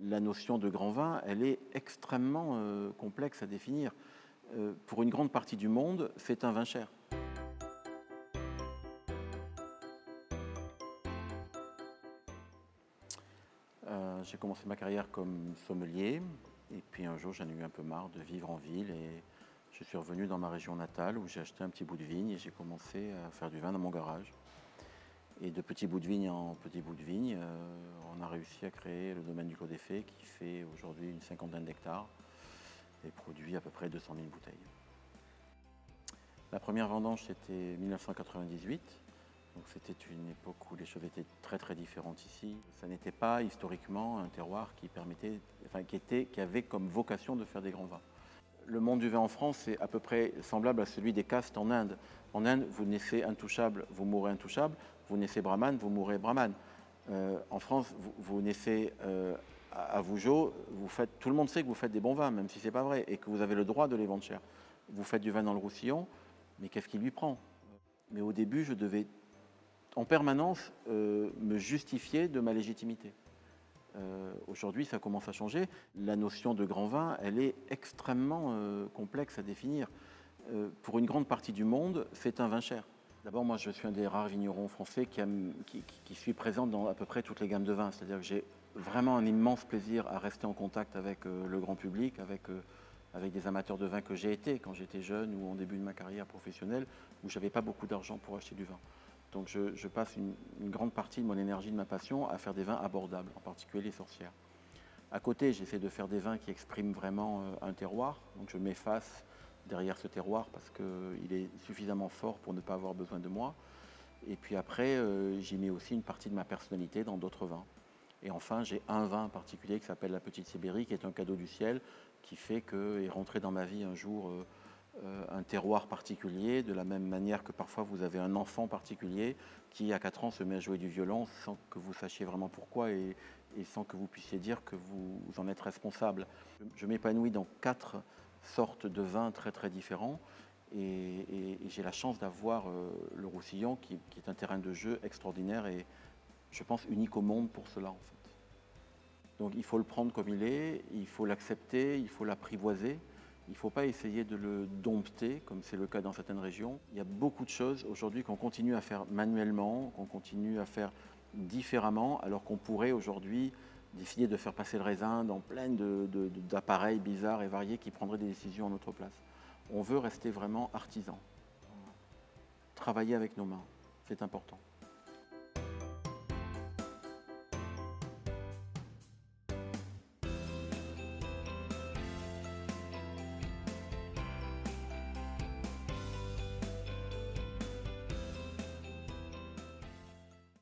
La notion de grand vin, elle est extrêmement complexe à définir. Pour une grande partie du monde, c'est un vin cher. J'ai commencé ma carrière comme sommelier et puis un jour j'en ai eu un peu marre de vivre en ville et je suis revenu dans ma région natale où j'ai acheté un petit bout de vigne et j'ai commencé à faire du vin dans mon garage. Et de petit bout de vigne en petit bout de vigne, on a réussi à créer le domaine du Clos des Fées qui fait aujourd'hui une cinquantaine d'hectares et produit à peu près 200 000 bouteilles. La première vendange c'était 1998. Donc c'était une époque où les choses étaient très différentes ici. Ça n'était pas historiquement un terroir qui permettait, qui avait comme vocation de faire des grands vins. Le monde du vin en France est à peu près semblable à celui des castes en Inde. En Inde, vous naissez intouchable, vous mourrez intouchable. Vous naissez brahmane, vous mourrez brahmane. En France, vous naissez à Vougeot, tout le monde sait que vous faites des bons vins, même si ce n'est pas vrai, et que vous avez le droit de les vendre cher. Vous faites du vin dans le Roussillon, mais qu'est-ce qui lui prend? Mais au début, je devais en permanence me justifier de ma légitimité. Aujourd'hui, ça commence à changer. La notion de grand vin, elle est extrêmement complexe à définir. Pour une grande partie du monde, c'est un vin cher. D'abord, moi, je suis un des rares vignerons français qui suis présent dans à peu près toutes les gammes de vins. C'est-à-dire que j'ai vraiment un immense plaisir à rester en contact avec le grand public, avec des amateurs de vin que j'ai été quand j'étais jeune ou en début de ma carrière professionnelle, où je n'avais pas beaucoup d'argent pour acheter du vin. Donc je passe une grande partie de mon énergie, de ma passion, à faire des vins abordables, en particulier les sorcières. À côté, j'essaie de faire des vins qui expriment vraiment un terroir. Donc je m'efface derrière ce terroir parce qu'il est suffisamment fort pour ne pas avoir besoin de moi. Et puis après, j'y mets aussi une partie de ma personnalité dans d'autres vins. Et enfin, j'ai un vin en particulier qui s'appelle la Petite Sibérie, qui est un cadeau du ciel, qui fait qu'est rentré dans ma vie un jour un terroir particulier, de la même manière que parfois vous avez un enfant particulier qui, à 4 ans, se met à jouer du violon sans que vous sachiez vraiment pourquoi et sans que vous puissiez dire que vous en êtes responsable. Je m'épanouis dans 4 sortes de vins très différents et j'ai la chance d'avoir le Roussillon qui est un terrain de jeu extraordinaire et je pense unique au monde pour cela en fait. Donc il faut le prendre comme il est, il faut l'accepter, il faut l'apprivoiser. Il ne faut pas essayer de le dompter, comme c'est le cas dans certaines régions. Il y a beaucoup de choses aujourd'hui qu'on continue à faire manuellement, qu'on continue à faire différemment, alors qu'on pourrait aujourd'hui décider de faire passer le raisin dans plein d'appareils bizarres et variés qui prendraient des décisions à notre place. On veut rester vraiment artisan. Travailler avec nos mains, c'est important.